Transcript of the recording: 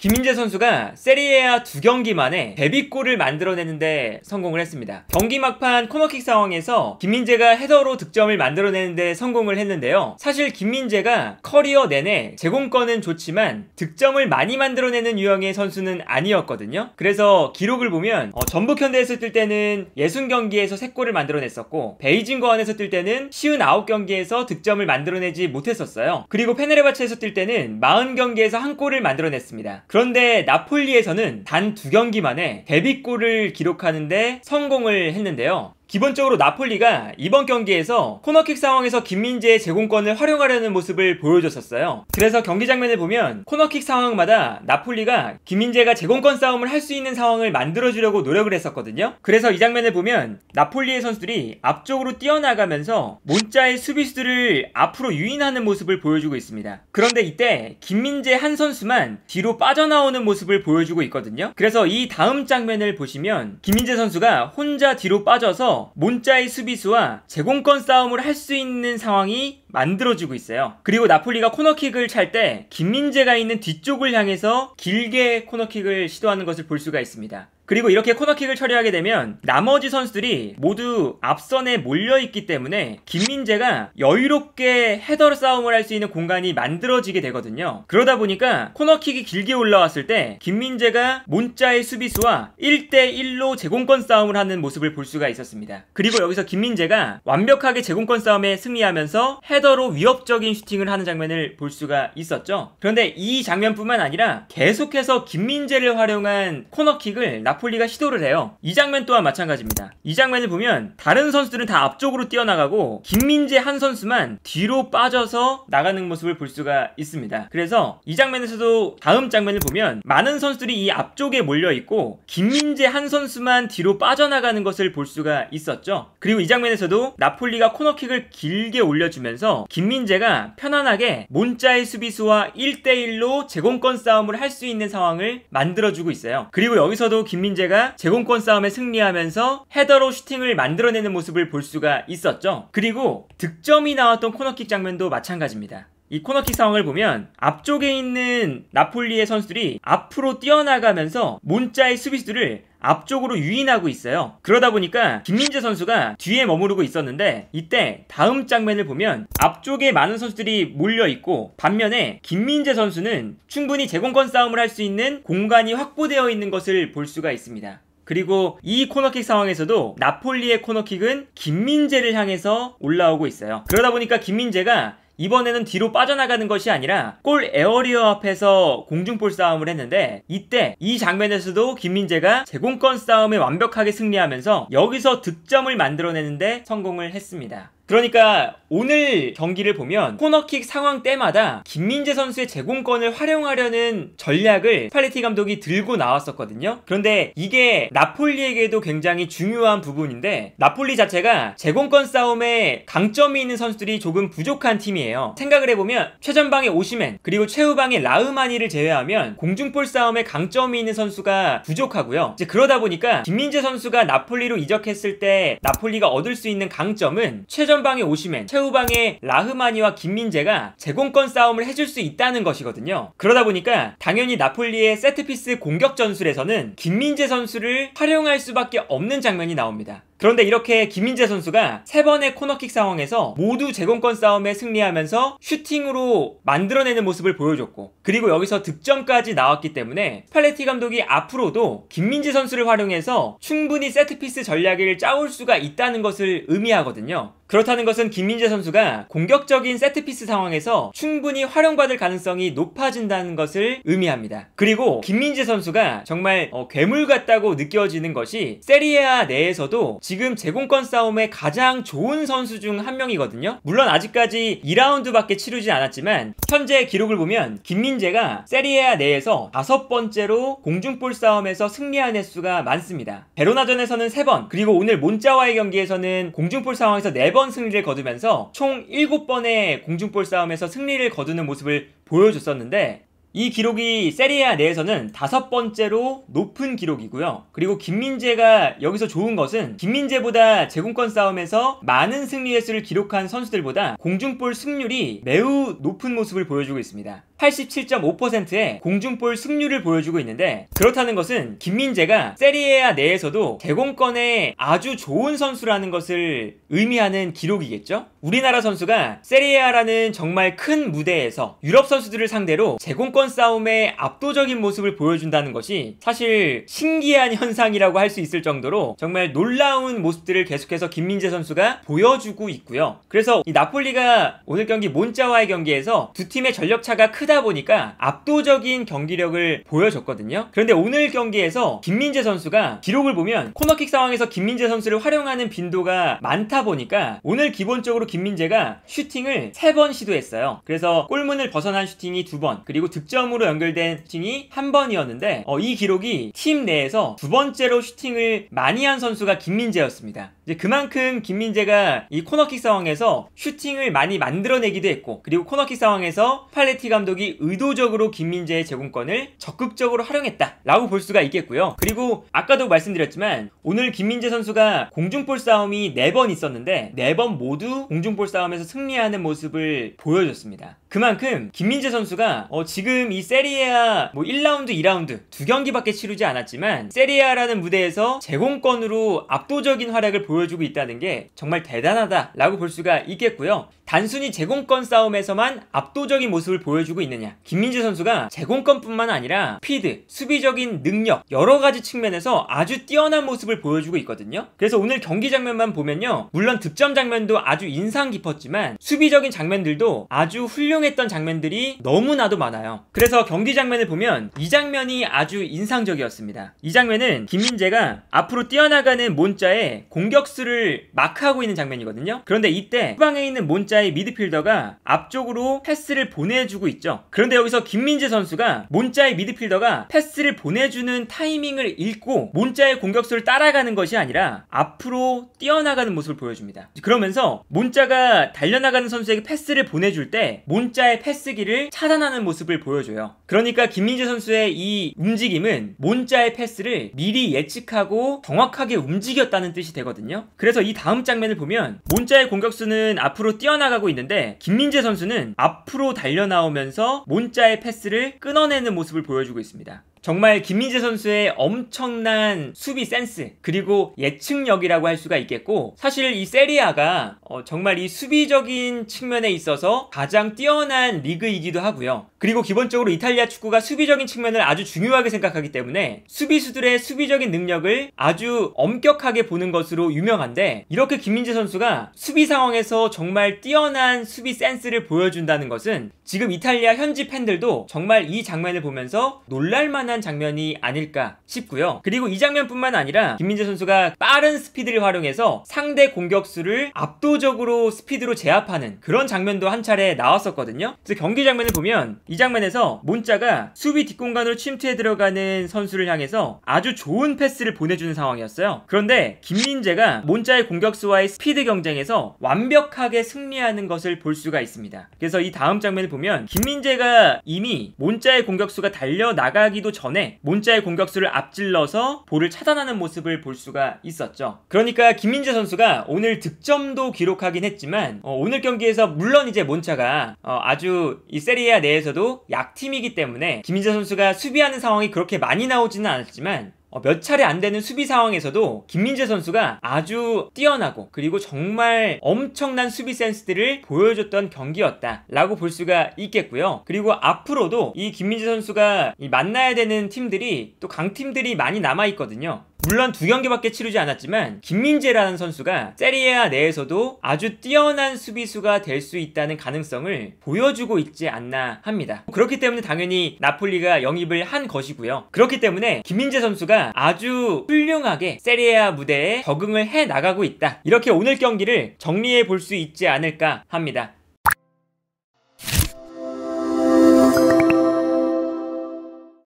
김민재 선수가 세리에A 2경기 만에 데뷔골을 만들어내는데 성공을 했습니다. 경기 막판 코너킥 상황에서 김민재가 헤더로 득점을 만들어내는데 성공을 했는데요. 사실 김민재가 커리어 내내 제공권은 좋지만 득점을 많이 만들어내는 유형의 선수는 아니었거든요. 그래서 기록을 보면 전북 현대에서 뛸 때는 60경기에서 3골을 만들어냈었고, 베이징 거안에서 뛸 때는 59경기에서 득점을 만들어내지 못했었어요. 그리고 페네르바체에서 뛸 때는 40경기에서 1골을 만들어냈습니다. 그런데 나폴리에서는 단 2경기 만에 데뷔골을 기록하는데 성공을 했는데요. 기본적으로 나폴리가 이번 경기에서 코너킥 상황에서 김민재의 제공권을 활용하려는 모습을 보여줬었어요. 그래서 경기 장면을 보면 코너킥 상황마다 나폴리가 김민재가 제공권 싸움을 할 수 있는 상황을 만들어주려고 노력을 했었거든요. 그래서 이 장면을 보면 나폴리의 선수들이 앞쪽으로 뛰어나가면서 몬짜의 수비수들을 앞으로 유인하는 모습을 보여주고 있습니다. 그런데 이때 김민재 한 선수만 뒤로 빠져나오는 모습을 보여주고 있거든요. 그래서 이 다음 장면을 보시면 김민재 선수가 혼자 뒤로 빠져서 몬짜의 수비수와 제공권 싸움을 할 수 있는 상황이 만들어지고 있어요. 그리고 나폴리가 코너킥을 찰 때 김민재가 있는 뒤쪽을 향해서 길게 코너킥을 시도하는 것을 볼 수가 있습니다. 그리고 이렇게 코너킥을 처리하게 되면 나머지 선수들이 모두 앞선에 몰려있기 때문에 김민재가 여유롭게 헤더 싸움을 할 수 있는 공간이 만들어지게 되거든요. 그러다 보니까 코너킥이 길게 올라왔을 때 김민재가 몬짜의 수비수와 1대1로 제공권 싸움을 하는 모습을 볼 수가 있었습니다. 그리고 여기서 김민재가 완벽하게 제공권 싸움에 승리하면서 헤더로 위협적인 슈팅을 하는 장면을 볼 수가 있었죠. 그런데 이 장면뿐만 아니라 계속해서 김민재를 활용한 코너킥을 나폴리가 시도를 해요. 이 장면 또한 마찬가지입니다. 이 장면을 보면 다른 선수들은 다 앞쪽으로 뛰어나가고 김민재 한 선수만 뒤로 빠져서 나가는 모습을 볼 수가 있습니다. 그래서 이 장면에서도 다음 장면을 보면 많은 선수들이 이 앞쪽에 몰려있고 김민재 한 선수만 뒤로 빠져나가는 것을 볼 수가 있었죠. 그리고 이 장면에서도 나폴리가 코너킥을 길게 올려주면서 김민재가 편안하게 몬짜의 수비수와 1대1로 제공권 싸움을 할 수 있는 상황을 만들어주고 있어요. 그리고 여기서도 김민재가 제공권 싸움에 승리하면서 헤더로 슈팅을 만들어내는 모습을 볼 수가 있었죠. 그리고 득점이 나왔던 코너킥 장면도 마찬가지입니다. 이 코너킥 상황을 보면 앞쪽에 있는 나폴리의 선수들이 앞으로 뛰어나가면서 몬짜의 수비수들을 앞쪽으로 유인하고 있어요. 그러다 보니까 김민재 선수가 뒤에 머무르고 있었는데 이때 다음 장면을 보면 앞쪽에 많은 선수들이 몰려있고 반면에 김민재 선수는 충분히 제공권 싸움을 할 수 있는 공간이 확보되어 있는 것을 볼 수가 있습니다. 그리고 이 코너킥 상황에서도 나폴리의 코너킥은 김민재를 향해서 올라오고 있어요. 그러다 보니까 김민재가 이번에는 뒤로 빠져나가는 것이 아니라 골 에어리어 앞에서 공중볼 싸움을 했는데 이때 이 장면에서도 김민재가 제공권 싸움에 완벽하게 승리하면서 여기서 득점을 만들어내는데 성공을 했습니다. 그러니까 오늘 경기를 보면 코너킥 상황 때마다 김민재 선수의 제공권을 활용하려는 전략을 스팔레티 감독이 들고 나왔었거든요. 그런데 이게 나폴리에게도 굉장히 중요한 부분인데 나폴리 자체가 제공권 싸움에 강점이 있는 선수들이 조금 부족한 팀이에요. 생각을 해보면 최전방의 오시멘 그리고 최후방의 라흐마니를 제외하면 공중볼 싸움에 강점이 있는 선수가 부족하고요. 이제 그러다 보니까 김민재 선수가 나폴리로 이적했을 때 나폴리가 얻을 수 있는 강점은 최전방의 오시멘, 최후방의 라흐마니와 김민재가 제공권 싸움을 해줄 수 있다는 것이거든요. 그러다 보니까 당연히 나폴리의 세트피스 공격 전술에서는 김민재 선수를 활용할 수밖에 없는 장면이 나옵니다. 그런데 이렇게 김민재 선수가 3번의 코너킥 상황에서 모두 제공권 싸움에 승리하면서 슈팅으로 만들어내는 모습을 보여줬고 그리고 여기서 득점까지 나왔기 때문에 스팔레티 감독이 앞으로도 김민재 선수를 활용해서 충분히 세트피스 전략을 짜올 수가 있다는 것을 의미하거든요. 그렇다는 것은 김민재 선수가 공격적인 세트피스 상황에서 충분히 활용받을 가능성이 높아진다는 것을 의미합니다. 그리고 김민재 선수가 정말 괴물 같다고 느껴지는 것이 세리에A 내에서도 지금 제공권 싸움에 가장 좋은 선수 중 한 명이거든요. 물론 아직까지 2라운드밖에 치르지 않았지만 현재 기록을 보면 김민재가 세리에A 내에서 5번째로 공중볼 싸움에서 승리한 횟수가 많습니다. 베로나전에서는 3번 그리고 오늘 몬짜와의 경기에서는 공중볼 상황에서 4번 승리를 거두면서 총 7번의 공중볼 싸움에서 승리를 거두는 모습을 보여줬었는데 이 기록이 세리에A 내에서는 5번째로 높은 기록이고요. 그리고 김민재가 여기서 좋은 것은 김민재보다 제공권 싸움에서 많은 승리 횟수를 기록한 선수들보다 공중볼 승률이 매우 높은 모습을 보여주고 있습니다. 87.5%의 공중볼 승률을 보여주고 있는데, 그렇다는 것은 김민재가 세리에A 내에서도 제공권에 아주 좋은 선수라는 것을 의미하는 기록이겠죠? 우리나라 선수가 세리에A라는 정말 큰 무대에서 유럽 선수들을 상대로 제공권 싸움의 압도적인 모습을 보여준다는 것이 사실 신기한 현상이라고 할 수 있을 정도로 정말 놀라운 모습들을 계속해서 김민재 선수가 보여주고 있고요. 그래서 이 나폴리가 오늘 경기 몬자와의 경기에서 두 팀의 전력차가 크다 보니까 압도적인 경기력을 보여줬거든요. 그런데 오늘 경기에서 김민재 선수가 기록을 보면 코너킥 상황에서 김민재 선수를 활용하는 빈도가 많다 보니까 오늘 기본적으로 김민재가 슈팅을 3번 시도했어요. 그래서 골문을 벗어난 슈팅이 2번, 그리고 득점으로 연결된 슈팅이 1번이었는데 이 기록이 팀 내에서 두 번째로 슈팅을 많이 한 선수가 김민재였습니다. 이제 그만큼 김민재가 이 코너킥 상황에서 슈팅을 많이 만들어내기도 했고, 그리고 코너킥 상황에서 팔레티 감독이 의도적으로 김민재의 제공권을 적극적으로 활용했다 라고 볼 수가 있겠고요. 그리고 아까도 말씀드렸지만 오늘 김민재 선수가 공중볼 싸움이 4번 있었는데 4번 모두 공중볼 싸움에서 승리하는 모습을 보여줬습니다. 그만큼 김민재 선수가 지금 이 세리에A 1라운드, 2라운드 두 경기밖에 치르지 않았지만 세리에A라는 무대에서 제공권으로 압도적인 활약을 보여주고 있다는 게 정말 대단하다 라고 볼 수가 있겠고요. 단순히 제공권 싸움에서만 압도적인 모습을 보여주고 있느냐, 김민재 선수가 제공권뿐만 아니라 스피드, 수비적인 능력, 여러가지 측면에서 아주 뛰어난 모습을 보여주고 있거든요. 그래서 오늘 경기 장면만 보면요, 물론 득점 장면도 아주 인상 깊었지만 수비적인 장면들도 아주 훌륭했던 장면들이 너무나도 많아요. 그래서 경기 장면을 보면 이 장면이 아주 인상적이었습니다. 이 장면은 김민재가 앞으로 뛰어나가는 몬자의 공격수를 마크하고 있는 장면이거든요. 그런데 이때 후방에 있는 몬자의 미드필더가 앞쪽으로 패스를 보내주고 있죠. 그런데 여기서 김민재 선수가 몬자의 미드필더가 패스를 보내주는 타이밍을 읽고 몬자의 공격수를 따라가는 것이 아니라 앞으로 뛰어나가는 모습을 보여줍니다. 그러면서 몬자가 달려나가는 선수에게 패스를 보내줄 때 몬자의 패스기를 차단하는 모습을 보여줘요. 그러니까 김민재 선수의 이 움직임은 몬자의 패스를 미리 예측하고 정확하게 움직였다는 뜻이 되거든요. 그래서 이 다음 장면을 보면 몬자의 공격수는 앞으로 뛰어나가고 있는데 김민재 선수는 앞으로 달려나오면서 몬자의 패스를 끊어내는 모습을 보여주고 있습니다. 정말 김민재 선수의 엄청난 수비 센스, 그리고 예측력이라고 할 수가 있겠고, 사실 이 세리아가 정말 이 수비적인 측면에 있어서 가장 뛰어난 리그이기도 하고요. 그리고 기본적으로 이탈리아 축구가 수비적인 측면을 아주 중요하게 생각하기 때문에 수비수들의 수비적인 능력을 아주 엄격하게 보는 것으로 유명한데, 이렇게 김민재 선수가 수비 상황에서 정말 뛰어난 수비 센스를 보여준다는 것은 지금 이탈리아 현지 팬들도 정말 이 장면을 보면서 놀랄만한 장면이 아닐까 싶고요. 그리고 이 장면뿐만 아니라 김민재 선수가 빠른 스피드를 활용해서 상대 공격수를 압도적으로 스피드로 제압하는 그런 장면도 한 차례 나왔었거든요. 그래서 경기 장면을 보면 이 장면에서 몬자가 수비 뒷공간으로 침투해 들어가는 선수를 향해서 아주 좋은 패스를 보내주는 상황이었어요. 그런데 김민재가 몬자의 공격수와의 스피드 경쟁에서 완벽하게 승리하는 것을 볼 수가 있습니다. 그래서 이 다음 장면을 보면 김민재가 이미 몬자의 공격수가 달려나가기도 전에 몬자의 공격수를 앞질러서 볼을 차단하는 모습을 볼 수가 있었죠. 그러니까 김민재 선수가 오늘 득점도 기록하긴 했지만 오늘 경기에서 물론 이제 몬자가 아주 이 세리에A 내에서도 약팀이기 때문에 김민재 선수가 수비하는 상황이 그렇게 많이 나오지는 않았지만 몇 차례 안 되는 수비 상황에서도 김민재 선수가 아주 뛰어나고 그리고 정말 엄청난 수비 센스들을 보여줬던 경기였다 라고 볼 수가 있겠고요. 그리고 앞으로도 이 김민재 선수가 만나야 되는 팀들이 또 강팀들이 많이 남아있거든요. 물론 두 경기밖에 치르지 않았지만 김민재라는 선수가 세리에A 내에서도 아주 뛰어난 수비수가 될 수 있다는 가능성을 보여주고 있지 않나 합니다. 그렇기 때문에 당연히 나폴리가 영입을 한 것이고요. 그렇기 때문에 김민재 선수가 아주 훌륭하게 세리에A 무대에 적응을 해 나가고 있다, 이렇게 오늘 경기를 정리해 볼 수 있지 않을까 합니다.